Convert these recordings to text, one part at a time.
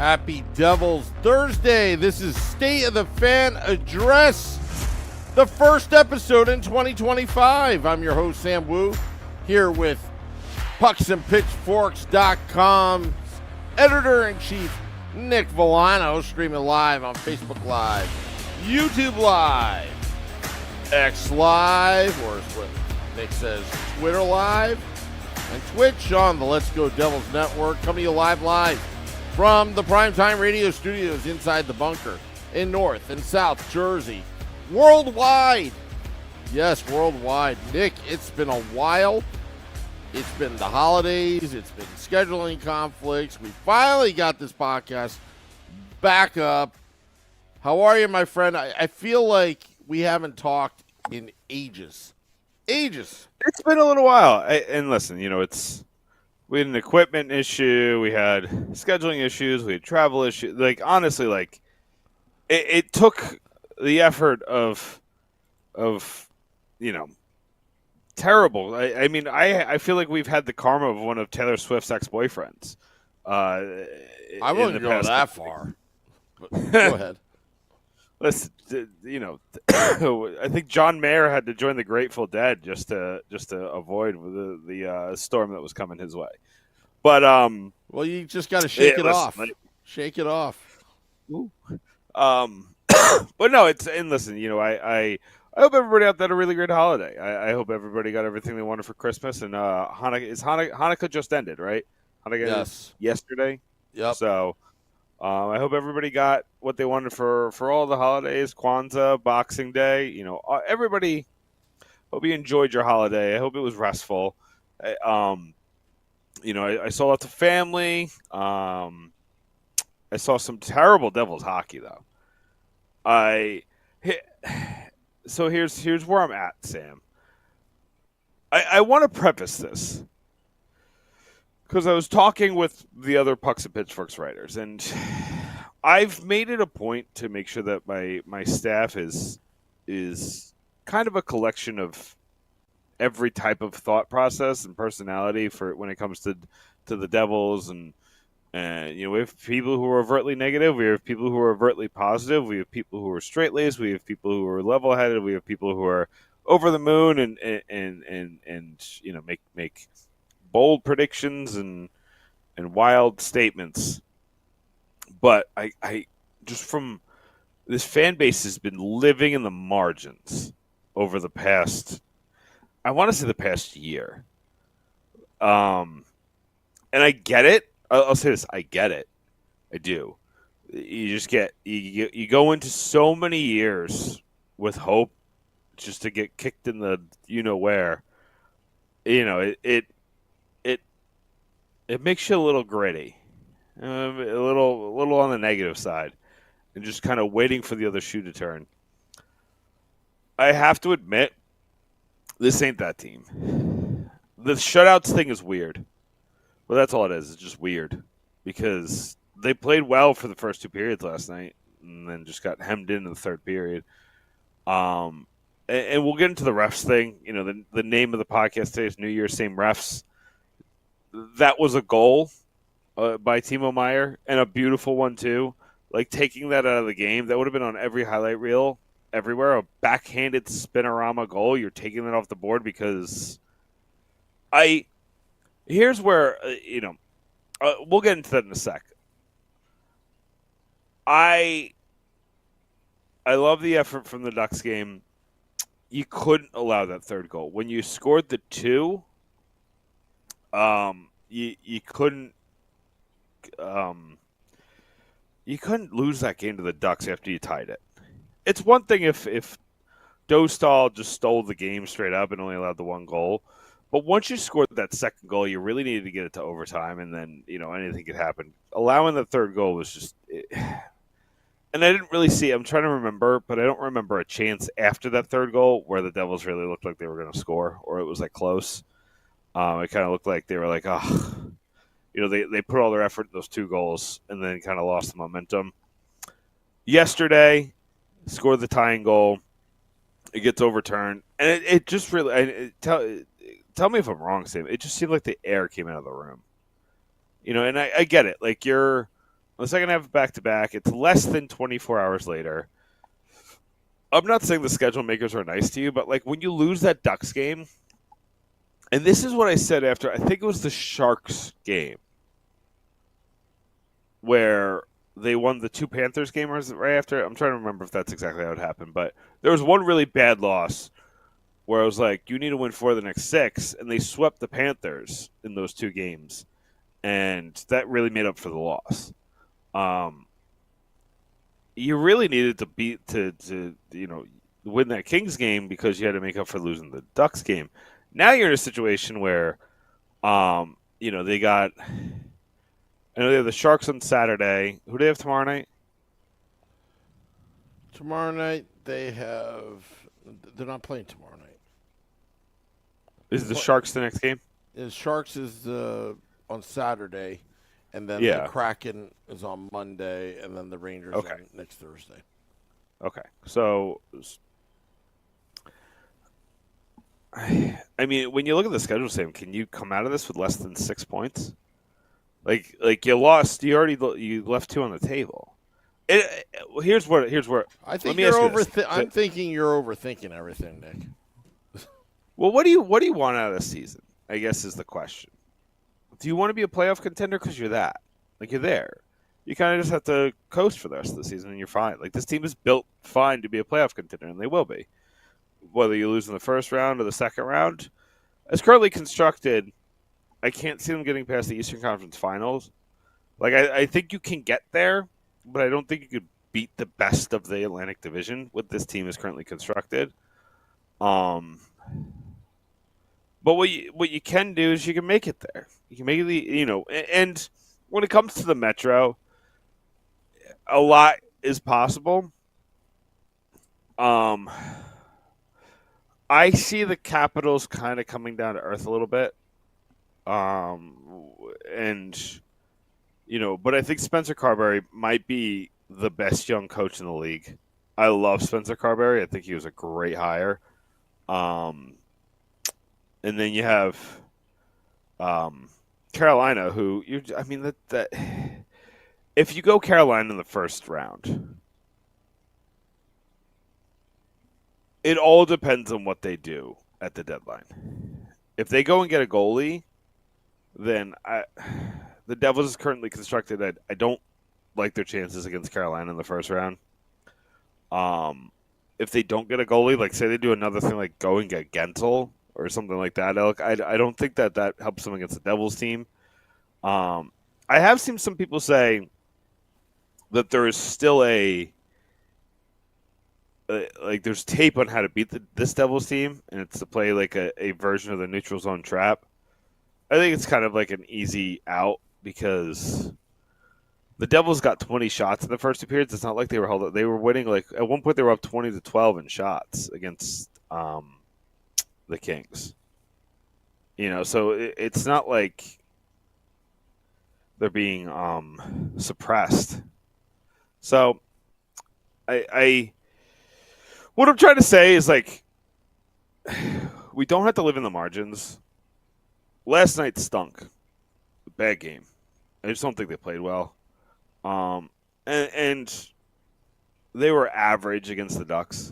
Happy Devil's Thursday. This is State of the Fan Address, the first episode in 2025. I'm your host, Sam Wu, here with PucksandPitchforks.com's editor-in-chief, Nick Villano, streaming live on Facebook Live, YouTube Live, X Live, or as what Nick says, Twitter Live, and Twitch on the Let's Go Devils Network, coming to you live from the Primetime Radio Studios inside the bunker in North and South Jersey. Worldwide. Yes, worldwide. Nick, it's been a while. It's been the holidays. It's been scheduling conflicts. We finally got this podcast back up. How are you, my friend? I feel like we haven't talked in ages. Ages. It's been a little while. And listen, we had an equipment issue, we had scheduling issues, we had travel issues. Like, honestly, it took the effort of terrible. I feel like we've had the karma of one of Taylor Swift's ex-boyfriends. I wouldn't go that far. But go ahead. Listen, I think John Mayer had to join the Grateful Dead just to avoid the storm that was coming his way. But well, you just got to shake it off. Shake it off. But no, listen. I hope everybody out there had a really great holiday. I hope everybody got everything they wanted for Christmas. And Hanukkah just ended, right? Hanukkah yes. Yesterday. Yep. So. I hope everybody got what they wanted for all the holidays, Kwanzaa, Boxing Day. Everybody, hope you enjoyed your holiday. I hope it was restful. I saw lots of family. I saw some terrible Devils hockey, though. So here's where I'm at, Sam. I want to preface this. Because I was talking with the other Pucks and Pitchforks writers, and I've made it a point to make sure that my staff is kind of a collection of every type of thought process and personality for when it comes to the Devils, and we have people who are overtly negative, we have people who are overtly positive, we have people who are straight-laced, we have people who are level-headed, we have people who are over the moon and make bold predictions and wild statements. But I just from this fan base has been living in the margins over the past, I want to say the past year. And I get it. I'll say this. I get it. I do. You just you go into so many years with hope just to get kicked in the where. It makes you a little gritty, a little on the negative side, and just kind of waiting for the other shoe to turn. I have to admit, this ain't that team. The shutouts thing is weird. Well, that's all it is. It's just weird because they played well for the first two periods last night, and then just got hemmed in the third period. And we'll get into the refs thing. The name of the podcast today is New Year's Same Refs. That was a goal by Timo Meier, and a beautiful one, too. Like, taking that out of the game, that would have been on every highlight reel, everywhere. A backhanded spinorama goal. You're taking that off the board because here's where, we'll get into that in a sec. I love the effort from the Ducks game. You couldn't allow that third goal. When you scored the two, you couldn't lose that game to the Ducks after you tied it. It's one thing if Dostal just stole the game straight up and only allowed the one goal, but once you scored that second goal, you really needed to get it to overtime, and then anything could happen. Allowing the third goal was just. And I didn't really see. I'm trying to remember, but I don't remember a chance after that third goal where the Devils really looked like they were going to score, or it was close. It kind of looked like they were like, they put all their effort in those two goals and then kind of lost the momentum. Yesterday, scored the tying goal. It gets overturned, and it just really tell me if I'm wrong, Sam. It just seemed like the air came out of the room. And I get it. Like, you're The second half back-to-back. It's less than 24 hours later. I'm not saying the schedule makers are nice to you, but like when you lose that Ducks game, and this is what I said after, I think it was the Sharks game, where they won the 2 Panthers game right after. I'm trying to remember if that's exactly how it happened, but there was one really bad loss where I was like, you need to win 4 of the next 6, and they swept the Panthers in those 2 games, and that really made up for the loss. You really needed to win that Kings game because you had to make up for losing the Ducks game. Now you're in a situation where, they got. I know they have the Sharks on Saturday. Who do they have tomorrow night? Tomorrow night they have. They're not playing tomorrow night. Is the Sharks the next game? The Sharks is on Saturday. And then the Kraken is on Monday, and then the Rangers on next Thursday. Okay. So, I mean, when you look at the schedule, Sam, can you come out of this with less than 6 points? Like you lost, you left 2 on the table. Here's where I think I'm thinking you're overthinking everything, Nick. Well, what do you want out of this season? I guess is the question. Do you want to be a playoff contender because you're that? Like, you're there. You kind of just have to coast for the rest of the season, and you're fine. Like, this team is built fine to be a playoff contender, and they will be. Whether you lose in the first round or the second round. As currently constructed, I can't see them getting past the Eastern Conference Finals. Like, I think you can get there, but I don't think you could beat the best of the Atlantic Division with this team is currently constructed. But what you can do is you can make it there. You can make it, and when it comes to the Metro, a lot is possible. I see the Capitals kind of coming down to earth a little bit. But I think Spencer Carberry might be the best young coach in the league. I love Spencer Carberry. I think he was a great hire. And then you have Carolina, who that if you go Carolina in the first round, it all depends on what they do at the deadline. If they go and get a goalie, then the Devils is currently constructed. I don't like their chances against Carolina in the first round. If they don't get a goalie, like say they do another thing like go and get Gensel or something like that, I don't think that helps them against the Devils team. I have seen some people say that there is still there's tape on how to beat this Devils team, and it's to play like a version of the neutral zone trap. I think it's kind of like an easy out because the Devils got 20 shots in the first 2 periods. It's not like they were held up. They were winning, like at one point they were up 20-12 in shots against the Kings. So it's not like they're being suppressed. So I what I'm trying to say is like we don't have to live in the margins. Last night stunk. Bad game. I just don't think they played well. And they were average against the Ducks,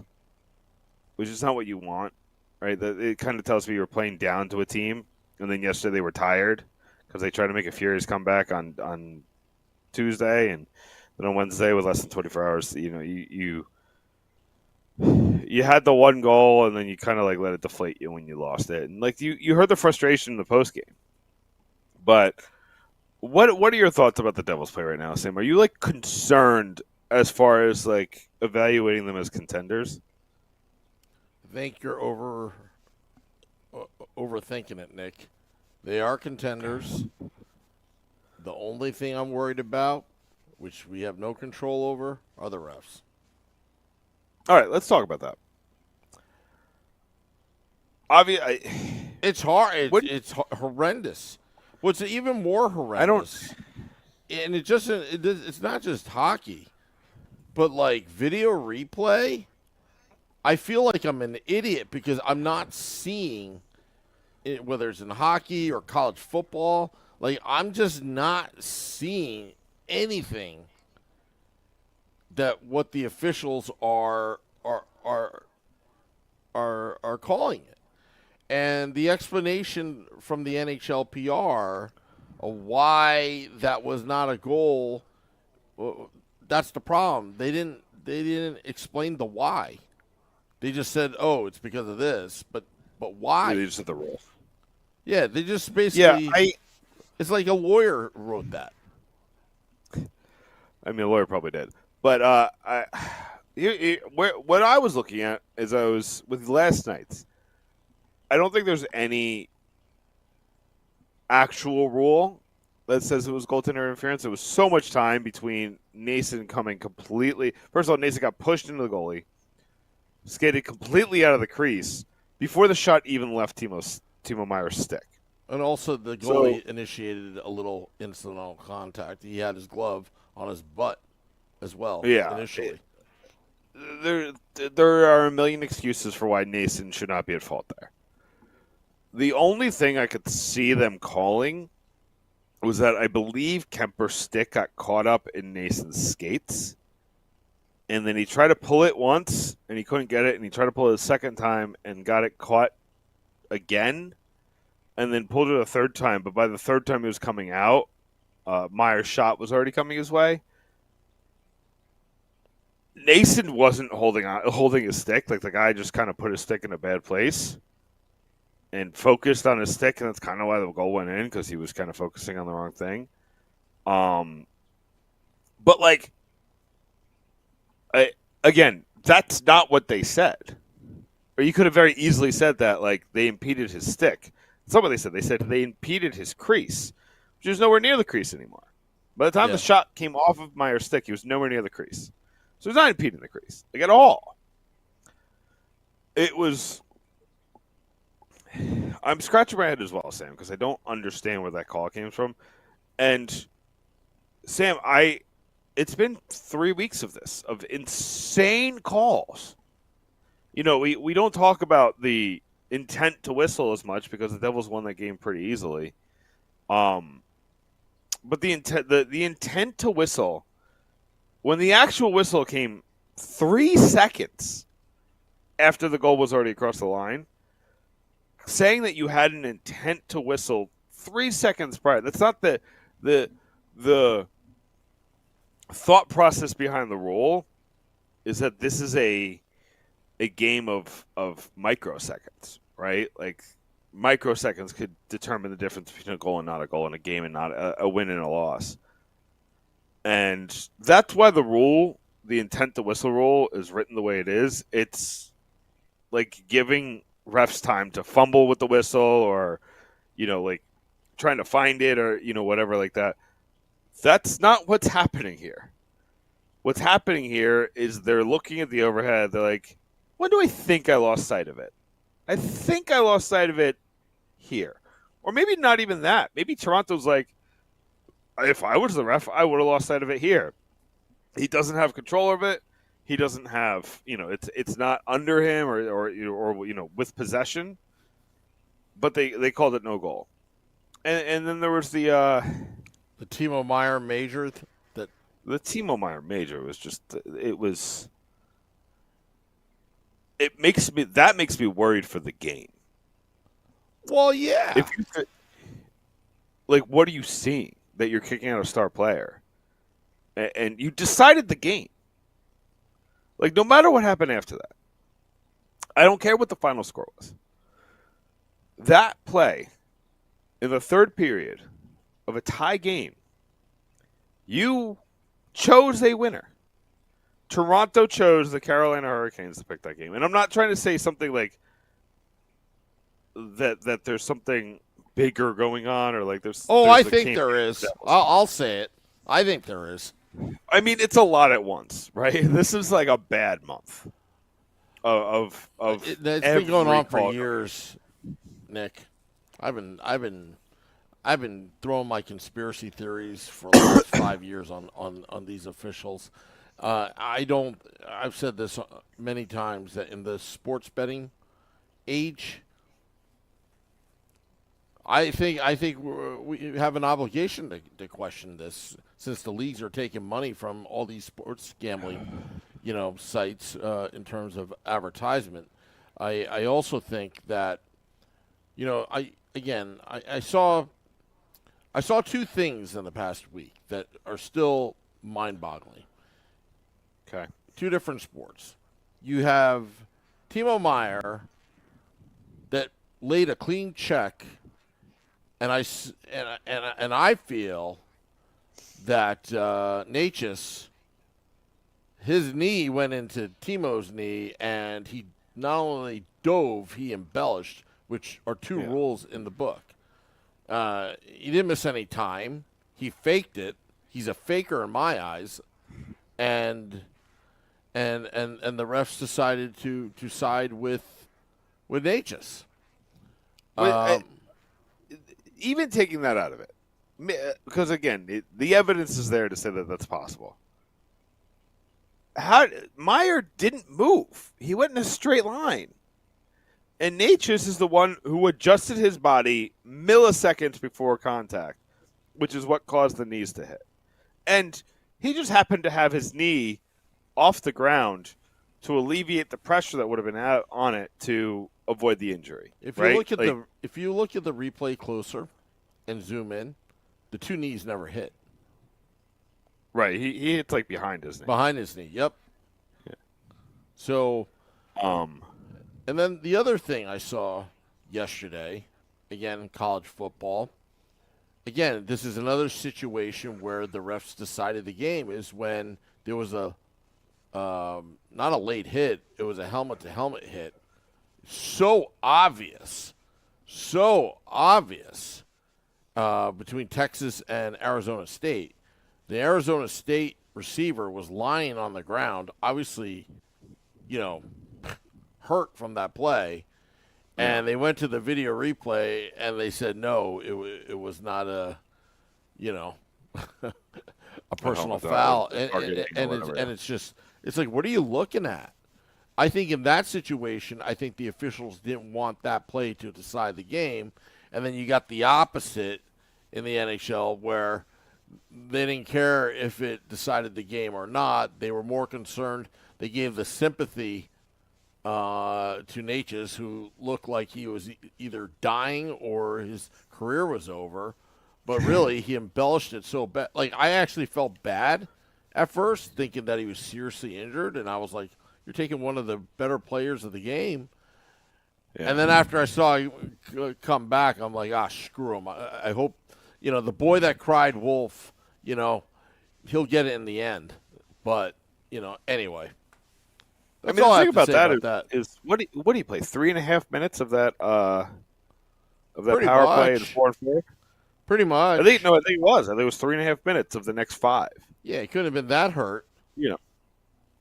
which is not what you want. Right, it kind of tells me you were playing down to a team, and then yesterday they were tired because they tried to make a furious comeback on Tuesday, and then on Wednesday with less than 24 hours, you had the one goal, and then you kind of like let it deflate you when you lost it, and like you heard the frustration in the post game. But what are your thoughts about the Devils play right now, Sam? Are you like concerned as far as like evaluating them as contenders? I think you're overthinking it, Nick. They are contenders. The only thing I'm worried about, which we have no control over, are the refs. All right, let's talk about that. It's hard. It's horrendous. What's even more horrendous? And it's not just hockey, but like video replay. I feel like I'm an idiot because I'm not seeing it, whether it's in hockey or college football. Like, I'm just not seeing anything that what the officials are calling it. And the explanation from the NHL PR of why that was not a goal, that's the problem. They didn't explain the why. They just said, "Oh, it's because of this," but why? They just said the rule. Yeah, they just basically. Yeah, It's like a lawyer wrote that. I mean, a lawyer probably did, but what I was looking at is I was with last night's. I don't think there's any actual rule that says it was goaltender interference. There was so much time between Nason coming completely. First of all, Nason got pushed into the goalie, skated completely out of the crease before the shot even left Timo Meier's stick. And also, the goalie initiated a little incidental contact. He had his glove on his butt as well. Yeah, initially. There are a million excuses for why Nason should not be at fault there. The only thing I could see them calling was that I believe Kemper's stick got caught up in Nason's skates. And then he tried to pull it once, and he couldn't get it. And he tried to pull it a second time and got it caught again. And then pulled it a third time. But by the third time he was coming out, Meier's shot was already coming his way. Nason wasn't holding his stick. Like, the guy just kind of put his stick in a bad place and focused on his stick, and that's kind of why the goal went in, because he was kind of focusing on the wrong thing. But, like, again, that's not what they said. Or you could have very easily said that, like, they impeded his stick. That's not what they said. They said they impeded his crease, which was nowhere near the crease anymore. By the time the shot came off of Meier's stick, he was nowhere near the crease. So he's not impeding the crease, like, at all. It was... I'm scratching my head as well, Sam, because I don't understand where that call came from. And, Sam, it's been 3 weeks of this, of insane calls. You know, we don't talk about the intent to whistle as much because the Devils won that game pretty easily. But the intent to whistle, when the actual whistle came 3 seconds after the goal was already across the line, saying that you had an intent to whistle 3 seconds prior, that's not the thought process behind the rule. Is that this is a game of microseconds, right? Like, microseconds could determine the difference between a goal and not a goal in a game, and not a win and a loss. And that's why the rule, the intent to whistle rule, is written the way it is. It's like giving refs time to fumble with the whistle, or, you know, like trying to find it, or, you know, whatever like that. That's not what's happening here. What's happening here is they're looking at the overhead. They're like, when do I think I lost sight of it? I think I lost sight of it here. Or maybe not even that. Maybe Toronto's like, if I was the ref, I would have lost sight of it here. He doesn't have control of it. He doesn't have, you know, it's not under him or you know, with possession. But they called it no goal. And then there was the Timo Meier major. The Timo Meier major was just, it makes me worried for the game. Well, yeah. Like, what are you seeing that you're kicking out a star player, and you decided the game? Like, no matter what happened after that, I don't care what the final score was. That play in the third period of a tie game, you chose a winner. Toronto chose the Carolina Hurricanes to pick that game. And I'm not trying to say something like that there's something bigger going on, or like there's... Oh, I think there is. I'll say it. I think there is. I mean, it's a lot at once, right? This is like a bad month of it's been going on for years, Nick. I've been throwing my conspiracy theories for the last 5 years on these officials. I've said this many times, that in the sports betting age, I think we have an obligation to question this, since the leagues are taking money from all these sports gambling, sites in terms of advertisement. I also think that, I saw two things in the past week that are still mind-boggling. Okay. Two different sports. You have Timo Meyer that laid a clean check, and I feel that Natchez, his knee went into Timo's knee, and he not only dove, he embellished, which are two rules in the book. He didn't miss any time. He faked it. He's a faker in my eyes, and the refs decided to side with Natchez. Even taking that out of it, because again, the evidence is there to say that that's possible. Meyer didn't move; he went in a straight line, and Natchez is the one who adjusted his body milliseconds before contact, which is what caused the knees to hit. And he just happened to have his knee off the ground to alleviate the pressure that would have been out on it to avoid the injury. If you look at the replay closer and zoom in, the two knees never hit. Right, he hits like behind his knee. Behind his knee, yep. Yeah. So, and then the other thing I saw yesterday, again, college football. Again, this is another situation where the refs decided the game, is when there was a not a late hit, it was a helmet-to-helmet hit. So obvious between Texas and Arizona State. The Arizona State receiver was lying on the ground, obviously, hurt from that play. And they went to the video replay, and they said, no, it was not a personal foul. And it's just, it's like, what are you looking at? I think in that situation, I think the officials didn't want that play to decide the game. And then you got the opposite in the NHL, where they didn't care if it decided the game or not. They were more concerned. They gave the sympathy to Natchez, who looked like he was either dying or his career was over. But really, he embellished it so bad. Like, I actually felt bad at first, thinking that he was seriously injured. And I was like, you're taking one of the better players of the game. Yeah. And then after I saw him come back, I'm like, screw him. I hope, the boy that cried wolf, he'll get it in the end. But, anyway. That's the thing about that is what do you play? 3.5 minutes of that power play in 4-4? Pretty much. I think it was. I think it was 3.5 minutes of the next 5. Yeah, it couldn't have been that hurt.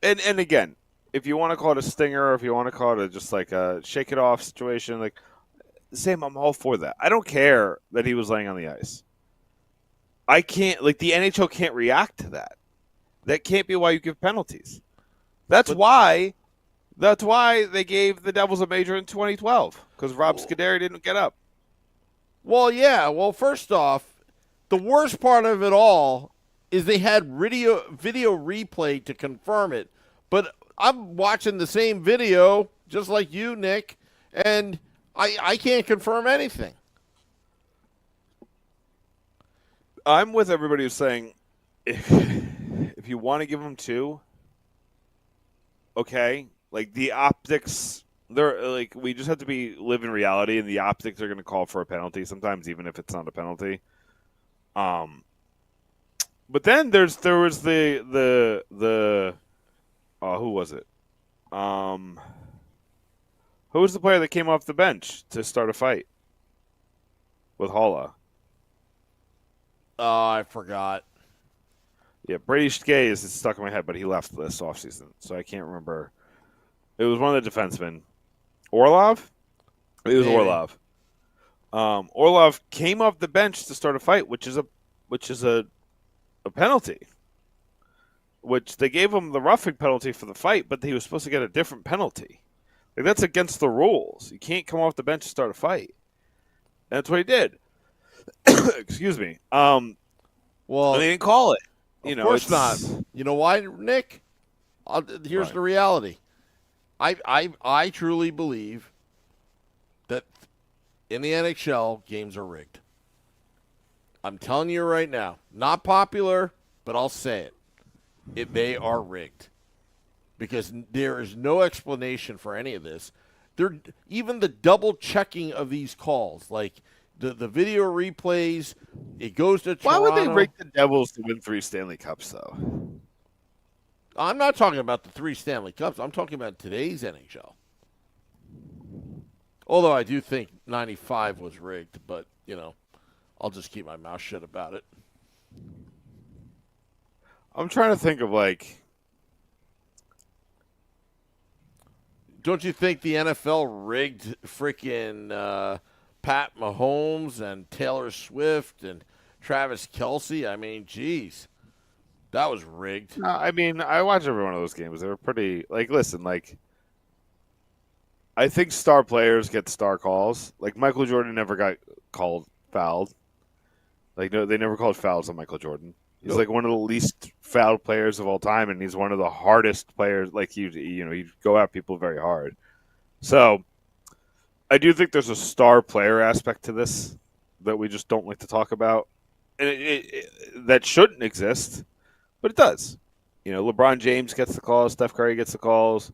And again, if you want to call it a stinger, or if you want to call it just like a shake it off situation, like, Sam, I'm all for that. I don't care that he was laying on the ice. I can't, the NHL can't react to that. That can't be why you give penalties. That's why they gave the Devils a major in 2012, because Rob Scuderi didn't get up. Well, yeah. Well, first off, the worst part of it all is they had video replay to confirm it. But I'm watching the same video, just like you, Nick, and I can't confirm anything. I'm with everybody who's saying if you want to give them 2, okay. Like, the optics, they're we just have to live in reality, and the optics are going to call for a penalty sometimes, even if it's not a penalty. But then there was the who was it? Who was the player that came off the bench to start a fight with Holla? Oh, I forgot. Yeah, Brady Skjei is stuck in my head, but he left this offseason, so I can't remember. It was one of the defensemen. Orlov? It was Maybe. Orlov. Orlov came off the bench to start a fight, which is a penalty. Which they gave him the roughing penalty for the fight, but he was supposed to get a different penalty. That's against the rules. You can't come off the bench to start a fight. That's what he did. Excuse me. Well, they didn't call it. of course not. You know why, Nick? Here's the reality. I truly believe that in the NHL, games are rigged. I'm telling you right now. Not popular, but I'll say it. They are rigged. Because there is no explanation for any of this. Even the double checking of these calls, like the video replays, it goes to Toronto. Why would they rig the Devils to win 3 Stanley Cups, though? I'm not talking about the 3 Stanley Cups. I'm talking about today's NHL. Although I do think 95 was rigged, but, I'll just keep my mouth shut about it. I'm trying to think of, Don't you think the NFL rigged freaking Pat Mahomes and Taylor Swift and Travis Kelce? I mean, geez. That was rigged. No, I mean, I watched every one of those games. They were pretty, listen, I think star players get star calls. Like, Michael Jordan never got fouled. No, they never called fouls on Michael Jordan. He's one of the least fouled players of all time, and he's one of the hardest players. He'd go at people very hard. So, I do think there's a star player aspect to this that we just don't like to talk about, and that shouldn't exist, but it does. LeBron James gets the calls, Steph Curry gets the calls,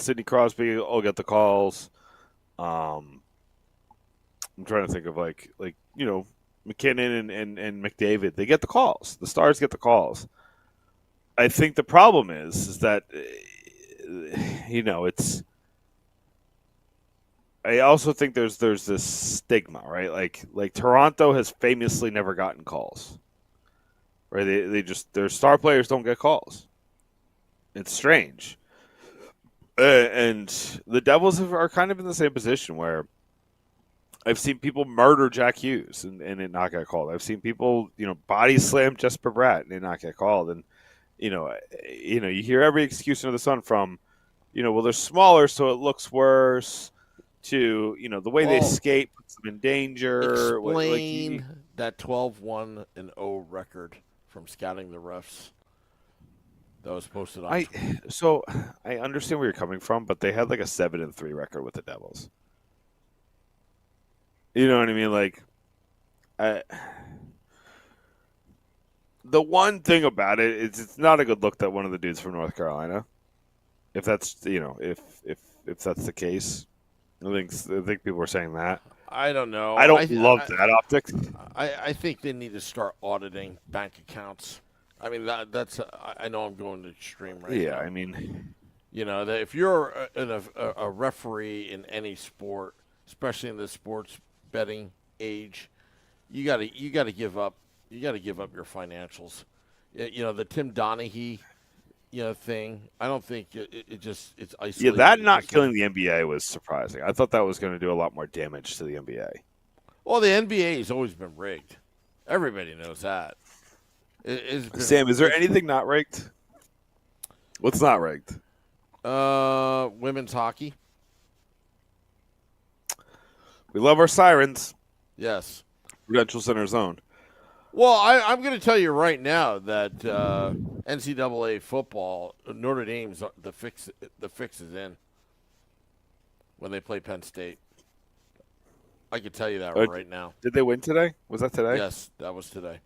Sidney Crosby all get the calls. I'm trying to think of McKinnon and McDavid. They get the calls. The stars get the calls. I think the problem is that it's. I also think there's this stigma, right? Like Toronto has famously never gotten calls. Right? Their star players don't get calls. It's strange. And the Devils are kind of in the same position where I've seen people murder Jack Hughes and it not get called. I've seen people, body slam Jesper Bratt and it not get called. And, you hear every excuse under the sun from, well, they're smaller, so it looks worse, to, the way they skate puts them in danger. Explain that 12-1-0 record from Scouting the Refs that was posted on. So I understand where you're coming from, but they had a 7-3 record with the Devils. You know what I mean? The one thing about it is it's not a good look that one of the dudes from North Carolina, if that's if that's the case, I think people were saying that. I don't know. I don't love that optics. I think they need to start auditing bank accounts. I mean that's I know I'm going to extreme right now. Yeah, I mean, that if you're a referee in any sport, especially in the sports betting age, you got to give up. You got to give up your financials. The Tim Donaghy, thing. I don't think it's isolated. Yeah, that not killing the NBA was surprising. I thought that was going to do a lot more damage to the NBA. Well, the NBA has always been rigged. Everybody knows that. Sam, is there anything not rigged? What's not rigged? Women's hockey. We love our sirens. Yes. Prudential Center Zone. Well, I'm going to tell you right now that NCAA football, Notre Dame's the fix is in when they play Penn State. I can tell you that right now. Did they win today? Was that today? Yes, that was today.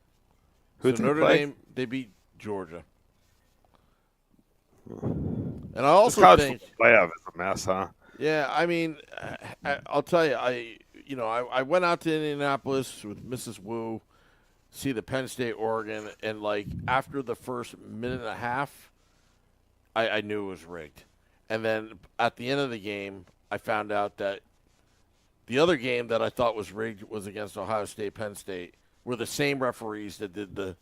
Who did Notre play? Dame, they beat Georgia. And I also think playoff is a mess, huh? Yeah, I mean, I'll tell you, I went out to Indianapolis with Mrs. Wu, see the Penn State Oregon, and after the first minute and a half, I knew it was rigged. And then at the end of the game, I found out that the other game that I thought was rigged was against Ohio State, Penn State, were the same referees that did the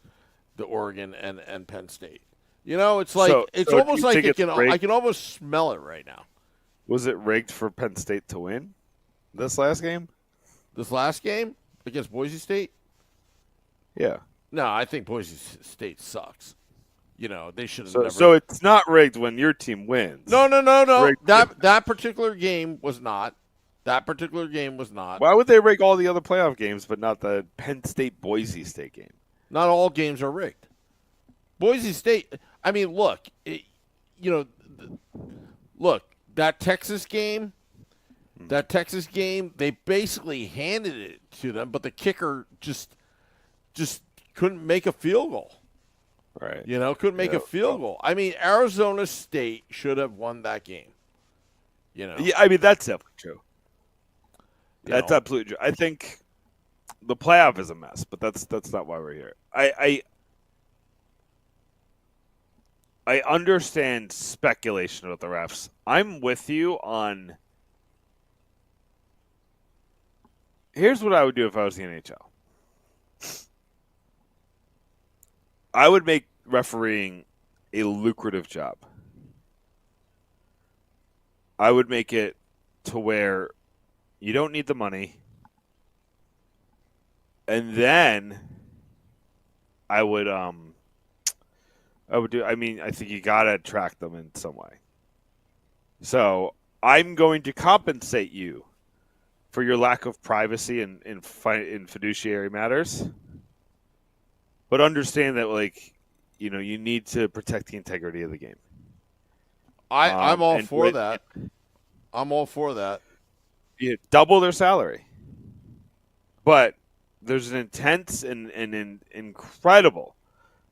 Oregon and Penn State. It's almost like I can almost smell it right now. Was it rigged for Penn State to win this last game? This last game against Boise State? Yeah. No, I think Boise State sucks. They should have So never. so it's not rigged when your team wins. No. Rigged. That particular game was not. That particular game was not. Why would they rig all the other playoff games, but not the Penn State Boise State game? Not all games are rigged. Boise State. I mean, look. Look, that Texas game. They basically handed it to them, but the kicker just couldn't make a field goal. Right. Couldn't make a field goal. I mean, Arizona State should have won that game. Yeah, I mean, that's definitely true. That's absolutely true. I think the playoff is a mess, but that's not why we're here. I understand speculation with the refs. I'm with you on. Here's what I would do if I was the NHL. I would make refereeing a lucrative job. I would make it to where you don't need the money. And then I would I think you got to attract them in some way. So, I'm going to compensate you for your lack of privacy in fiduciary matters. But understand that, you need to protect the integrity of the game. I'm all for that. I'm all for that. Double their salary. But there's an intense and an incredible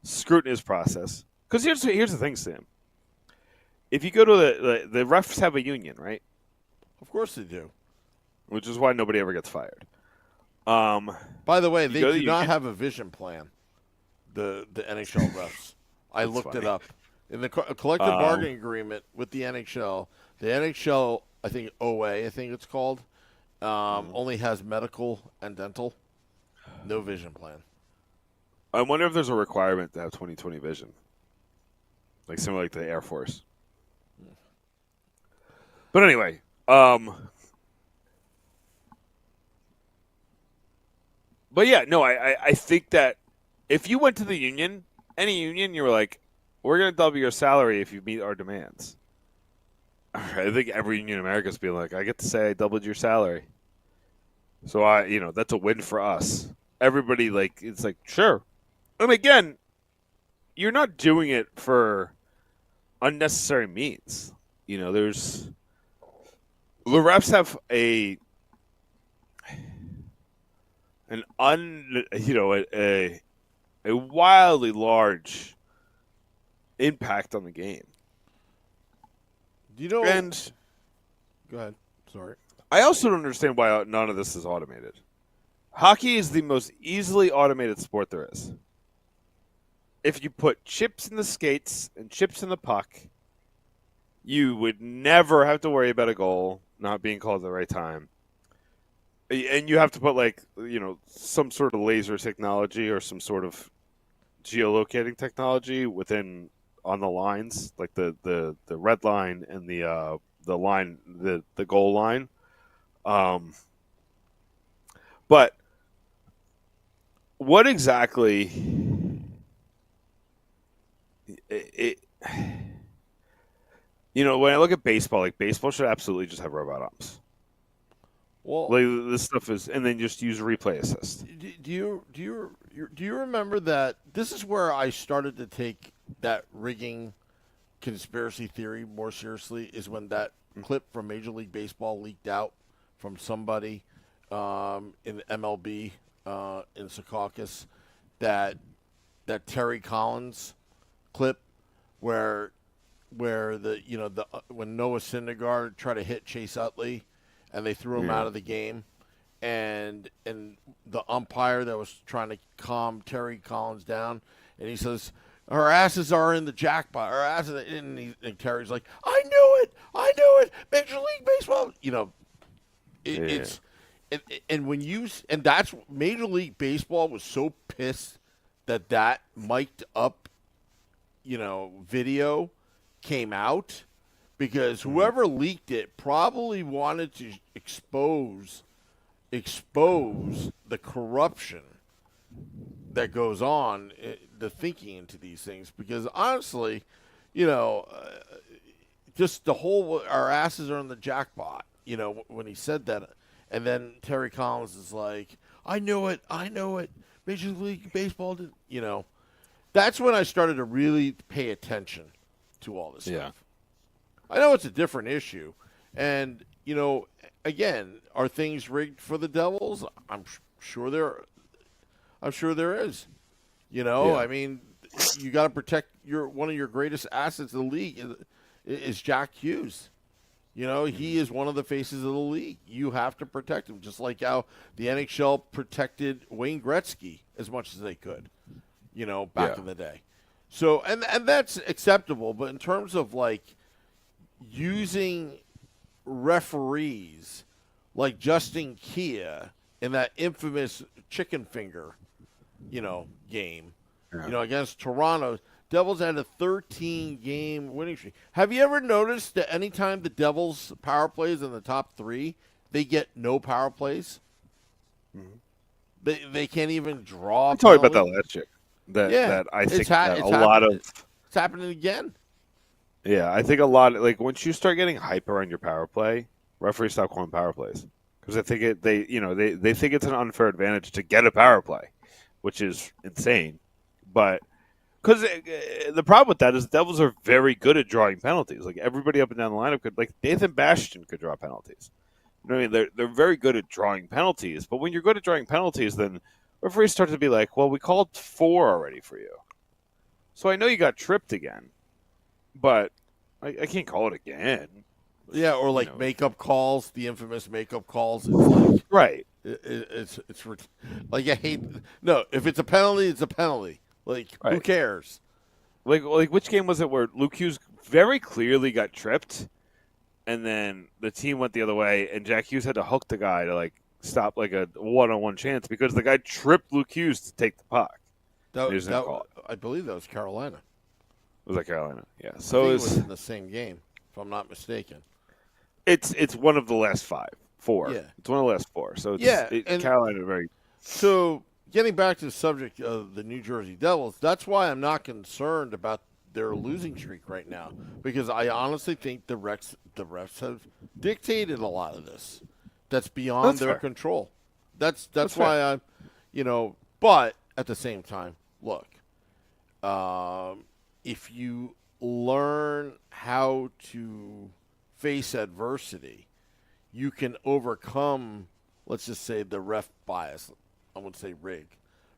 scrutinous process. Because here's the thing, Sam. If you go to the refs have a union, right? Of course they do. Which is why nobody ever gets fired. By the way, they do not have a vision plan. The NHL refs. I looked it up. In the collective bargaining agreement with the NHL, I think OA, I think it's called, only has medical and dental, no vision plan. I wonder if there's a requirement to have 20/20 vision, similar like the Air Force. But anyway, but yeah, no, I think that if you went to the union, any union, you were like, we're going to double your salary if you meet our demands. I think every union in America is being like, I get to say I doubled your salary. So that's a win for us. Everybody it's like, sure. And again, you're not doing it for unnecessary means. The refs have a wildly large impact on the game. And go ahead. Sorry. I also don't understand why none of this is automated. Hockey is the most easily automated sport there is. If you put chips in the skates and chips in the puck, you would never have to worry about a goal not being called at the right time. And you have to put some sort of laser technology or some sort of geolocating technology on the lines, like the red line and the line, the goal line. But what exactly when I look at baseball, baseball should absolutely just have robot umps. Well, this stuff is, and then just use replay assist. Do you remember that? This is where I started to take that rigging conspiracy theory more seriously. Is when that clip from Major League Baseball leaked out from somebody in MLB in Secaucus, that Terry Collins clip where when Noah Syndergaard tried to hit Chase Utley and they threw him out of the game, and the umpire that was trying to calm Terry Collins down, and he says, "Our asses are in the jackpot. Our asses," and Terry's like, "I knew it, Major League Baseball." It's and when that's Major League Baseball was so pissed that mic'd up, video came out, because whoever leaked it probably wanted to expose the corruption that goes on, the thinking into these things. Because honestly, you know, just the whole our asses are in the jackpot. You know, when he said that, and then Terry Collins is like, I know it. Major League Baseball did. You know, that's when I started to really pay attention to all this stuff. I know it's a different issue, and you know, again, are things rigged for the Devils? I'm sure there is. You know, I mean, you got to protect one of your greatest assets in the league is Jack Hughes. You know, he is one of the faces of the league. You have to protect him, just like how the NHL protected Wayne Gretzky as much as they could, you know, back in the day. So, and that's acceptable. But in terms of, like, using referees like Justin Kia in that infamous chicken finger, you know, game, you know, against Toronto, Devils had a 13-game winning streak. Have you ever noticed that anytime the Devils power plays in the top three, they get no power plays? Mm-hmm. They can't even draw. I talked about that last year. That I think that a lot of it's happening again. Yeah, I think a lot like once you start getting hyper on your power play, referees stop calling power plays because I think they think it's an unfair advantage to get a power play, which is insane, but. Because the problem with that is the Devils are very good at drawing penalties. Like everybody up and down the lineup could, like Nathan Bastian could draw penalties. You know what I mean? They're very good at drawing penalties. But when you're good at drawing penalties, then referees start to be like, well, we called 4 already for you. So I know you got tripped again, but I can't call it again. Yeah, or like makeup calls, the infamous makeup calls. It's like right. It's like I hate. No, if it's a penalty, it's a penalty. Like, who cares? Like which game was it where Luke Hughes very clearly got tripped, and then the team went the other way, and Jack Hughes had to hook the guy to like stop like a one-on-one chance because the guy tripped Luke Hughes to take the puck. I believe that was Carolina. Was that Carolina? Yeah. So it was in the same game, if I'm not mistaken. It's one of the last 4. Yeah, it's one of the last 4. So it's Carolina very. So. Getting back to the subject of the New Jersey Devils, that's why I'm not concerned about their losing streak right now, because I honestly think the refs have dictated a lot of this. That's beyond their control. That's why I'm, you know. But at the same time, look, if you learn how to face adversity, you can overcome, let's just say, the ref bias. I wouldn't say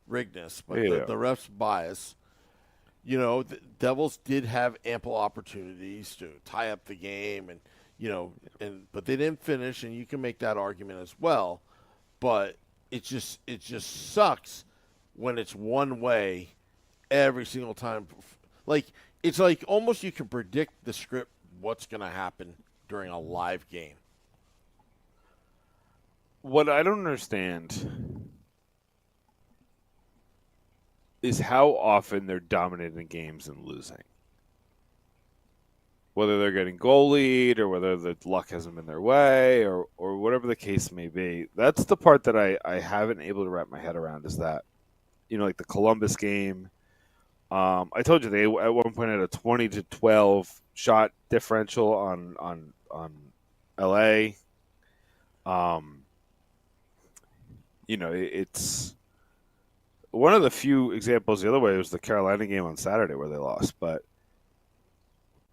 rigness, but the ref's bias. You know, the Devils did have ample opportunities to tie up the game, and you know, but they didn't finish, and you can make that argument as well. But it just sucks when it's one way every single time. Like it's like almost you can predict the script what's going to happen during a live game. What I don't understand is how often they're dominating games and losing. Whether they're getting goal lead or whether the luck hasn't been their way or whatever the case may be. That's the part that I haven't able to wrap my head around is that, you know, like the Columbus game. I told you they at one point had a 20-12 shot differential on LA. You know, it's one of the few examples the other way was the Carolina game on Saturday where they lost. But,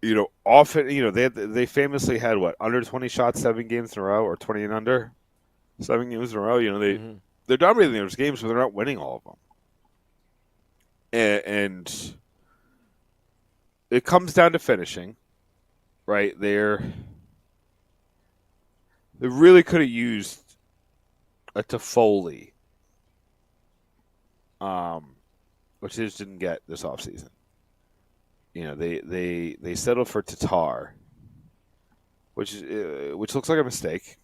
you know, often, you know, they famously had, under 20 shots 7 games in a row or 20 and under 7 games in a row. You know, they're dominating those games, but they're not winning all of them. And it comes down to finishing, right? They really could have used a Toffoli, which they just didn't get this offseason. You know, they settled for Tatar, which looks like a mistake.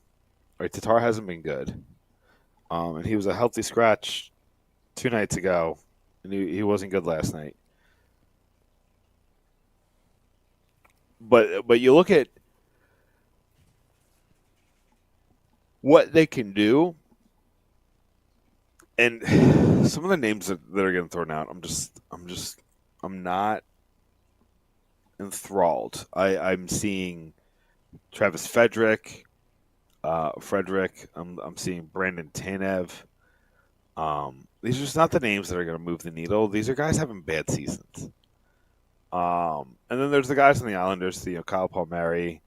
Right, Tatar hasn't been good, and he was a healthy scratch 2 nights ago, and he wasn't good last night. But you look at what they can do, and some of the names that are getting thrown out, I'm not enthralled. I'm seeing Travis Frederick. I'm seeing Brandon Tanev. These are just not the names that are going to move the needle. These are guys having bad seasons. And then there's the guys on the Islanders, Kyle Palmieri.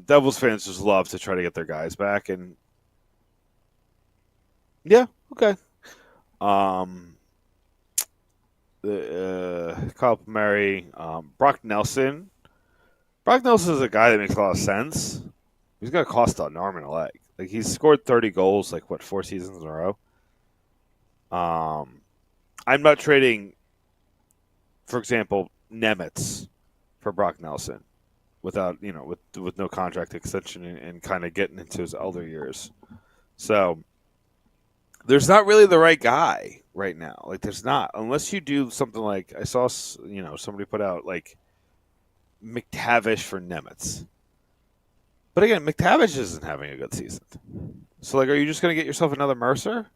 Devils fans just love to try to get their guys back, and yeah, okay. Kyle Palmieri, Brock Nelson. Brock Nelson is a guy that makes a lot of sense. He's going to cost an arm and a leg. Like, he's scored 30 goals, 4 seasons in a row. I'm not trading, for example, Nemitz for Brock Nelson without, with no contract extension and kind of getting into his elder years. So there's not really the right guy right now. Like, there's not. Unless you do something like, I saw, somebody put out, McTavish for Nemitz. But again, McTavish isn't having a good season. So, are you just going to get yourself another Mercer?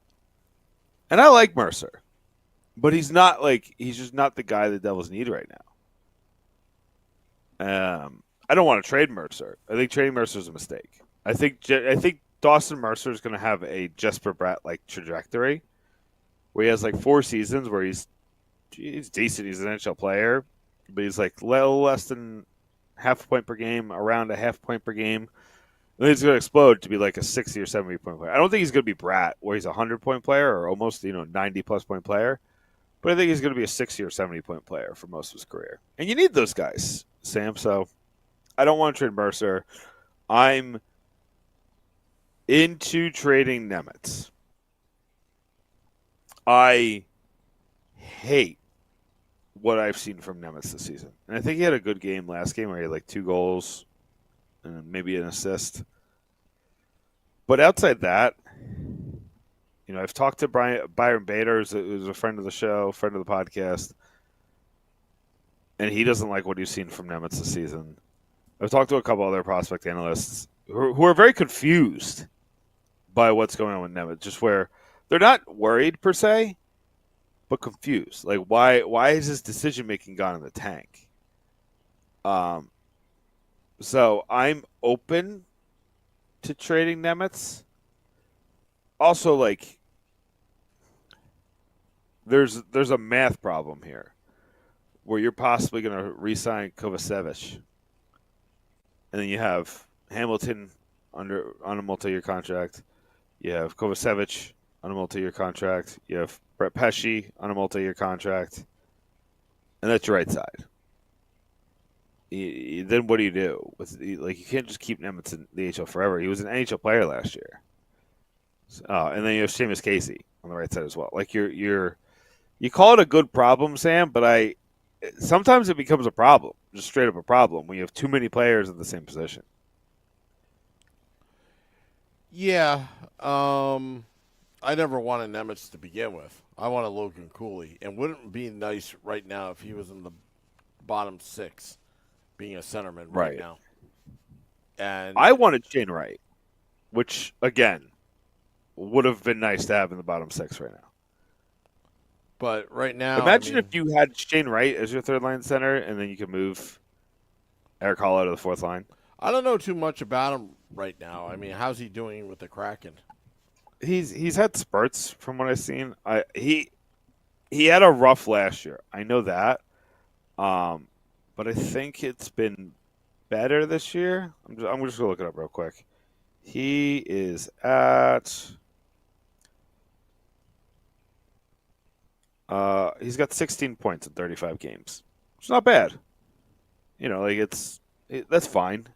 And I like Mercer. But he's just not the guy the Devils need right now. I don't want to trade Mercer. I think trading Mercer is a mistake. I think Dawson Mercer is going to have a Jesper Bratt-like trajectory where he has 4 seasons where he's decent. He's an NHL player, but he's little less than half a point per game, around a half point per game. And then he's going to explode to be a 60 or 70 point player. I don't think he's going to be Bratt, where he's a 100-point player or almost 90-plus point player. But I think he's going to be a 60 or 70-point player for most of his career. And you need those guys, Sam. So I don't want to trade Mercer. I'm into trading Nemitz. I hate what I've seen from Nemitz this season. And I think he had a good game last game where he had 2 goals and maybe an assist. But outside that, I've talked to Byron Bader, who's a friend of the show, friend of the podcast, and he doesn't like what he's seen from Nemitz this season. I've talked to a couple other prospect analysts who are very confused by what's going on with Nemitz, just where they're not worried per se, but confused. Why is his decision-making gone in the tank? So I'm open to trading Nemitz. Also, there's a math problem here where you're possibly going to re-sign Kovacevic. And then you have Hamilton on a multi-year contract. You have Kovacevic on a multi-year contract. You have Brett Pesce on a multi-year contract. And that's your right side. Then what do you do? You can't just keep Nemitz in the NHL forever. He was an NHL player last year. And then you have Seamus Casey on the right side as well. You call it a good problem, Sam, but sometimes it becomes a problem, just straight up a problem when you have too many players in the same position. Yeah, I never wanted Nemitz to begin with. I wanted Logan Cooley, and wouldn't it be nice right now if he was in the bottom 6, being a centerman right now? And I wanted Shane Wright, which again would have been nice to have in the bottom 6 right now. But right now, imagine if you had Shane Wright as your third line center, and then you could move Eric Hall out of the fourth line. I don't know too much about him right now. I mean, how's he doing with the Kraken? He's had spurts from what I've seen. He had a rough last year. I know that, but I think it's been better this year. I'm just gonna look it up real quick. He is at. He's got 16 points in 35 games. It's not bad. That's fine.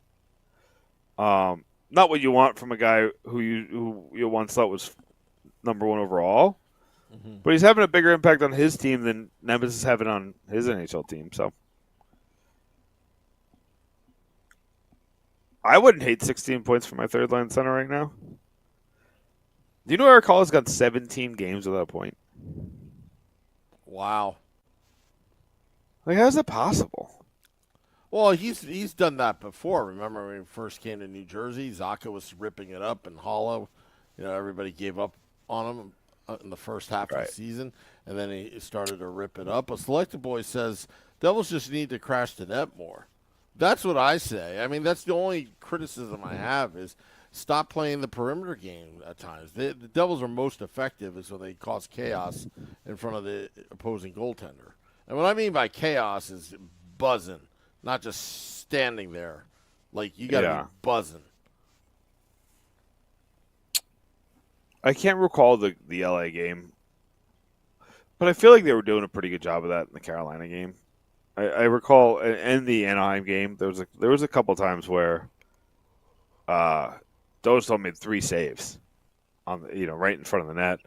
Not what you want from a guy who you once thought was number 1 overall, but he's having a bigger impact on his team than Nemitz is having on his NHL team. So I wouldn't hate 16 points for my third line center right now. Do you know Eric Hall has got 17 games without a point? Wow. How is that possible? Well, he's done that before. Remember when he first came to New Jersey? Zaka was ripping it up, and Hollow, everybody gave up on him in the first half of Right. the season, and then he started to rip it up. But Selected Boy says Devils just need to crash the net more. That's what I say. I mean, that's the only criticism I have is stop playing the perimeter game at times. The Devils are most effective is when they cause chaos in front of the opposing goaltender. And what I mean by chaos is buzzing, not just standing there. Like, you got to be buzzing. I can't recall the LA game, but I feel like they were doing a pretty good job of that in the Carolina game. I recall in the Anaheim game there was a couple times where Dostal made 3 saves on right in front of the net.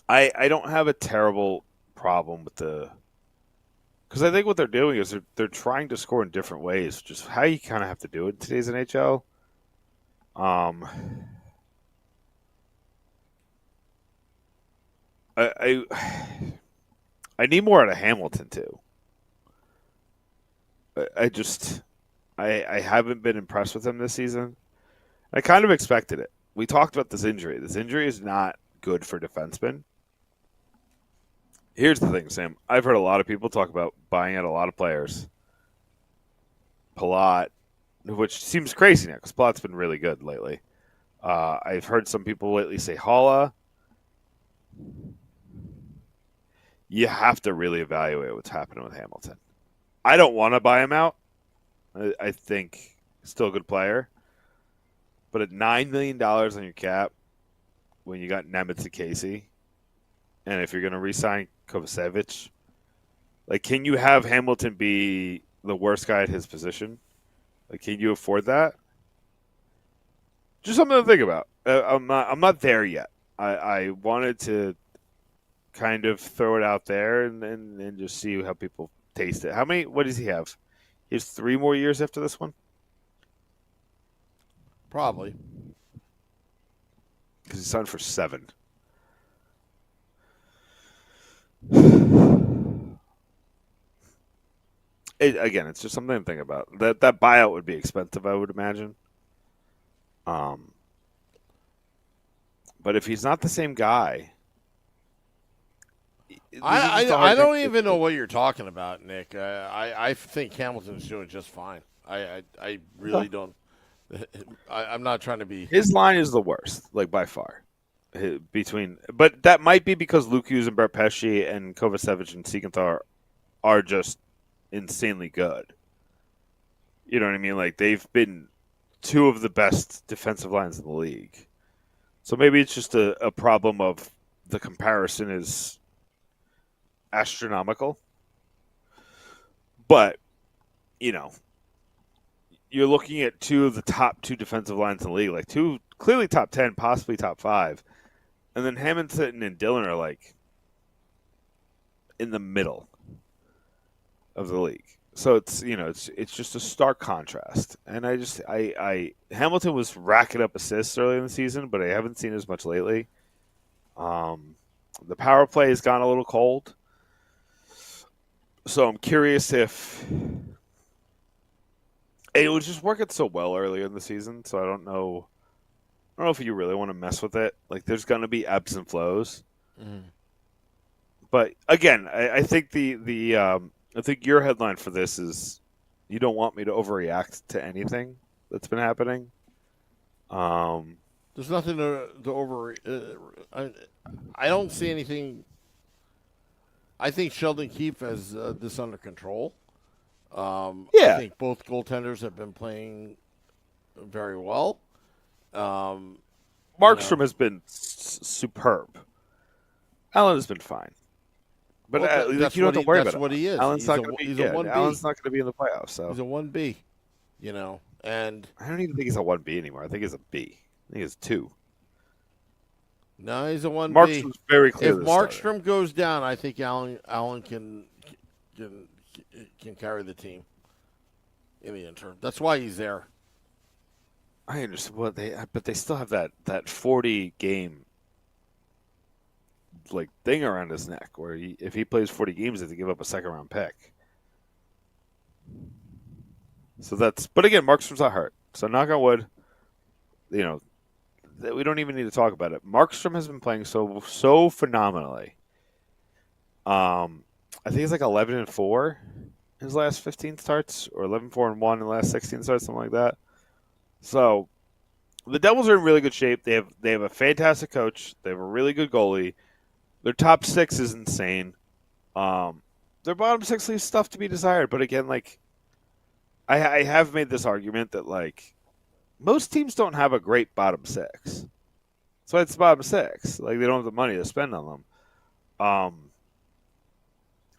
I don't have a terrible problem with because I think what they're doing is they're trying to score in different ways, just how you kind of have to do it in today's NHL. I need more out of Hamilton too. I haven't been impressed with him this season. I kind of expected it. We talked about this injury. This injury is not good for defensemen. Here's the thing, Sam. I've heard a lot of people talk about buying out a lot of players. Palat, which seems crazy now because Palat's been really good lately. I've heard some people lately say Holla. You have to really evaluate what's happening with Hamilton. I don't want to buy him out. I think he's still a good player. But at $9 million on your cap, when you got Nemitz and Casey, and if you're going to re-sign Kovacevic, like, can you have Hamilton be the worst guy at his position? Like, can you afford that? Just something to think about. I'm not there yet. I wanted to kind of throw it out there and just see how people taste it. What does he have? He has 3 more years after this one? Probably. Because he signed for 7. Again, it's just something to think about. That buyout would be expensive, I would imagine. But if he's not the same guy, I don't even know what you're talking about, Nick. I think Hamilton's doing just fine. I really don't. I'm not trying to be. His line is the worst, like by far. But that might be because Luke Hughes and Bert Pesci and Kovacevic and Siegenthaler are just insanely good. You know what I mean? Like, they've been 2 of the best defensive lines in the league. So maybe it's just a problem of the comparison is astronomical. But, you're looking at 2 of the top 2 defensive lines in the league, like 2 clearly top 10, possibly top 5. And then Hamilton and Dillon are like in the middle of the league. So it's it's just a stark contrast. And Hamilton was racking up assists early in the season, but I haven't seen as much lately. The power play has gone a little cold. So I'm curious if it was just working so well earlier in the season, so I don't know if you really want to mess with it. Like, there's going to be ebbs and flows. Mm. But again, I think I think your headline for this is you don't want me to overreact to anything that's been happening. There's nothing to over. I don't see anything. I think Sheldon Keefe has this under control. I think both goaltenders have been playing very well. Markstrom has been superb. Allen has been fine. But you don't have to worry about it. That's what he is. Allen's not going to be. Allen's not going to be in the playoffs. So he's a 1B. And I don't even think he's a 1B anymore. I think he's a B. I think he's 2. No, he's a 1B. Markstrom's very clear. If Markstrom goes down, I think Allen can carry the team in the interim. That's why he's there. I understand. But they still have that 40 game like thing around his neck, where if he plays 40 games, they have to give up a 2nd round pick. So but again, Markstrom's not hurt. So knock on wood, we don't even need to talk about it. Markstrom has been playing so phenomenally. I think it's like 11-4 his last 15 starts, or 11-4-1 in the last 16 starts, something like that. So the Devils are in really good shape. They have a fantastic coach. They have a really good goalie. Their top six is insane. Their bottom six leaves stuff to be desired. But again, like I have made this argument that like most teams don't have a great bottom six. So it's bottom six. Like they don't have the money to spend on them.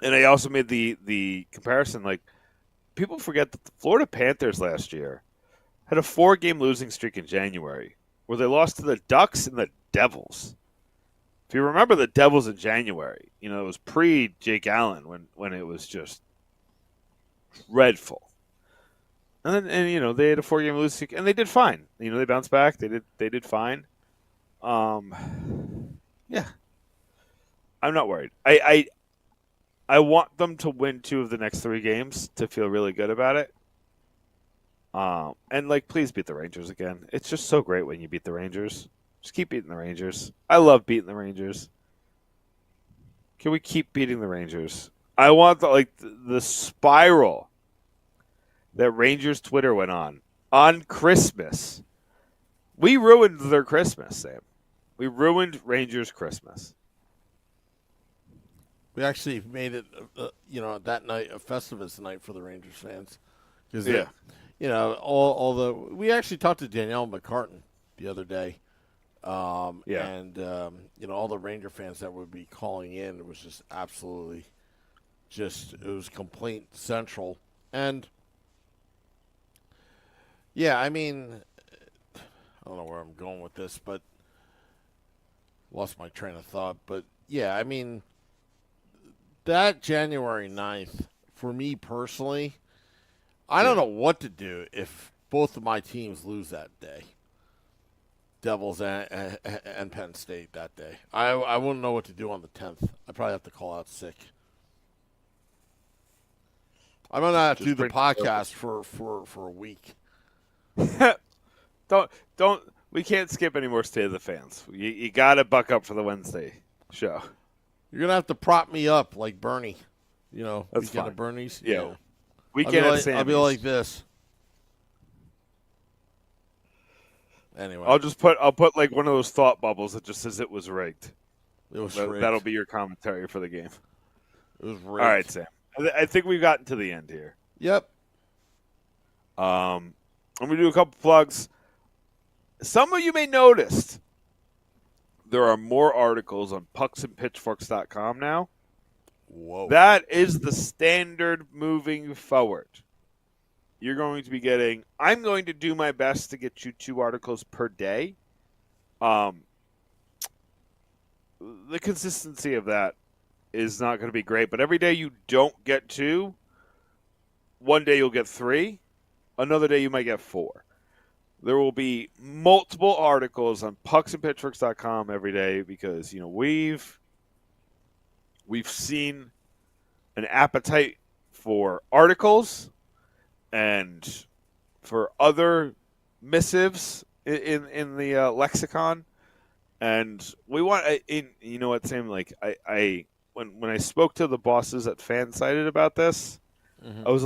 And I also made the comparison, like, people forget that the Florida Panthers last year had a 4-game losing streak in January where they lost to the Ducks and the Devils. If you remember the Devils in January, it was pre-Jake Allen when it was just dreadful. And then they had a 4-game losing streak, and they did fine. They bounced back. They did fine. Yeah. I'm not worried. I want them to win 2 of the next 3 games to feel really good about it. And please beat the Rangers again. It's just so great when you beat the Rangers. Just keep beating the Rangers. I love beating the Rangers. Can we keep beating the Rangers? I want the spiral that Rangers Twitter went on Christmas. We ruined their Christmas, Sam. We ruined Rangers Christmas. We actually made it, that night a Festivus night for the Rangers fans. Because, we actually talked to Danielle McCartan the other day. And, all the Ranger fans that would be calling in, it was just absolutely it was complaint central. And, I mean, I don't know where I'm going with this, but lost my train of thought. But, I mean, that January 9th, for me personally, I don't know what to do if both of my teams lose that day. Devils and Penn State that day. I wouldn't know what to do on the 10th. I'd probably have to call out sick. I'm going to have to do the podcast for a week. Don't. We can't skip any more State of the Fans. You got to buck up for the Wednesday show. You're going to have to prop me up like Bernie. That's weekend fine. of Bernie's. Yeah. Weekend at Sammy's. I'll be like this. Anyway. I'll put like one of those thought bubbles that just says it was rigged. It was rigged. That'll be your commentary for the game. It was rigged. All right, Sam. I think we've gotten to the end here. Yep. I'm going to do a couple plugs. Some of you may notice there are more articles on pucksandpitchforks.com now. Whoa. That is the standard moving forward. You're going to be getting, I'm going to do my best to get you 2 articles per day. The consistency of that is not going to be great, but every day you don't get 2, one day you'll get 3, another day you might get 4. There will be multiple articles on pucksandpitchforks.com every day because, we've seen an appetite for articles and for other missives in the lexicon, and we want. You know what, Sam? Like when I spoke to the bosses at Fansided about this, mm-hmm. I was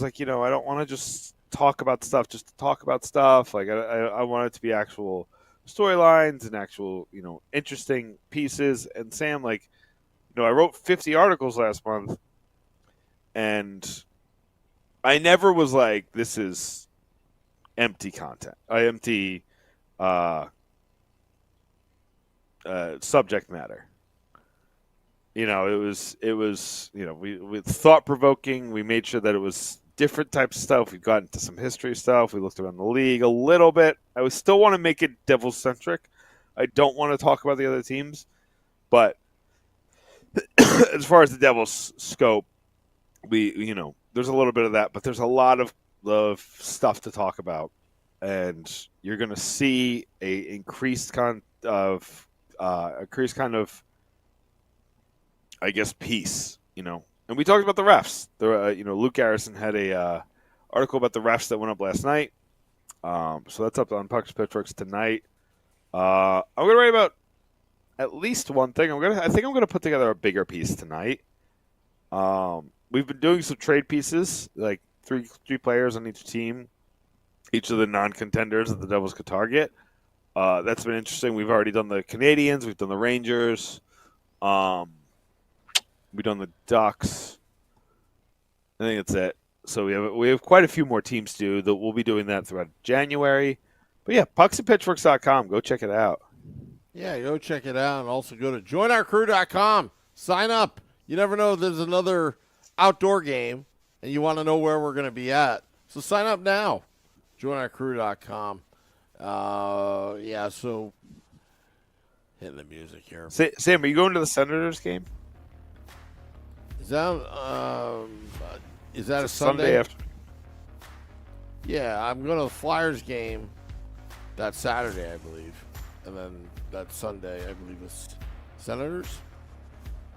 like, I don't want to just talk about stuff just to talk about stuff. Like I want it to be actual storylines and actual interesting pieces. And Sam, I wrote 50 articles last month, and I never was like, this is empty content. Empty subject matter. It was we thought provoking. We made sure that it was different types of stuff. We've gotten into some history stuff. We looked around the league a little bit. I would still want to make it Devils centric. I don't want to talk about the other teams, but as far as the Devils scope, we there's a little bit of that, but there's a lot of stuff to talk about, and you're going to see a increased kind of I guess piece, And we talked about the refs. Luke Garrison had a article about the refs that went up last night. So that's up on Pucks Pitchforks tonight. I'm gonna write about at least one thing. I think I'm gonna put together a bigger piece tonight. We've been doing some trade pieces, like three players on each team, each of the non-contenders that the Devils could target. That's been interesting. We've already done the Canadians, we've done the Rangers, we've done the Ducks. I think that's it. So we have quite a few more teams to do. That we'll be doing that throughout January. But yeah, pucksandpitchforks.com. Go check it out. Yeah, go check it out, and also go to joinourcrew.com. Sign up. You never know, there's another outdoor game, and you want to know where we're going to be at. So sign up now. joinourcrew.com. Yeah, so hitting the music here. Sam, are you going to the Senators game? Is that a Sunday? After. Yeah, I'm going to the Flyers game that Saturday, I believe. And then that Sunday, I believe, is Senators?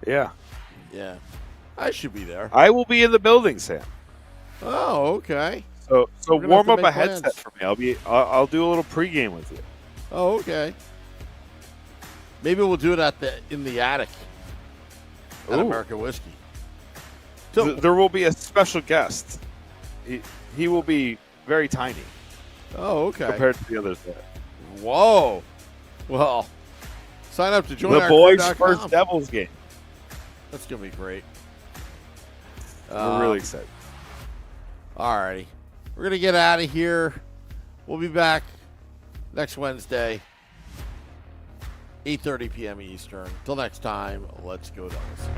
Yeah. Yeah. I should be there. I will be in the building, Sam. Oh, okay. So warm up a plans. headset for me. I'll do a little pregame with you. Oh, okay. Maybe we'll do it in the attic at American Whiskey. So, there will be a special guest. He will be very tiny. Oh, okay. Compared to the others there. Whoa. Well, sign up to join the boys' first Devils game. That's going to be great. We're really excited. All righty. We're going to get out of here. We'll be back next Wednesday, 8:30 p.m. Eastern. Till next time, let's go Devils.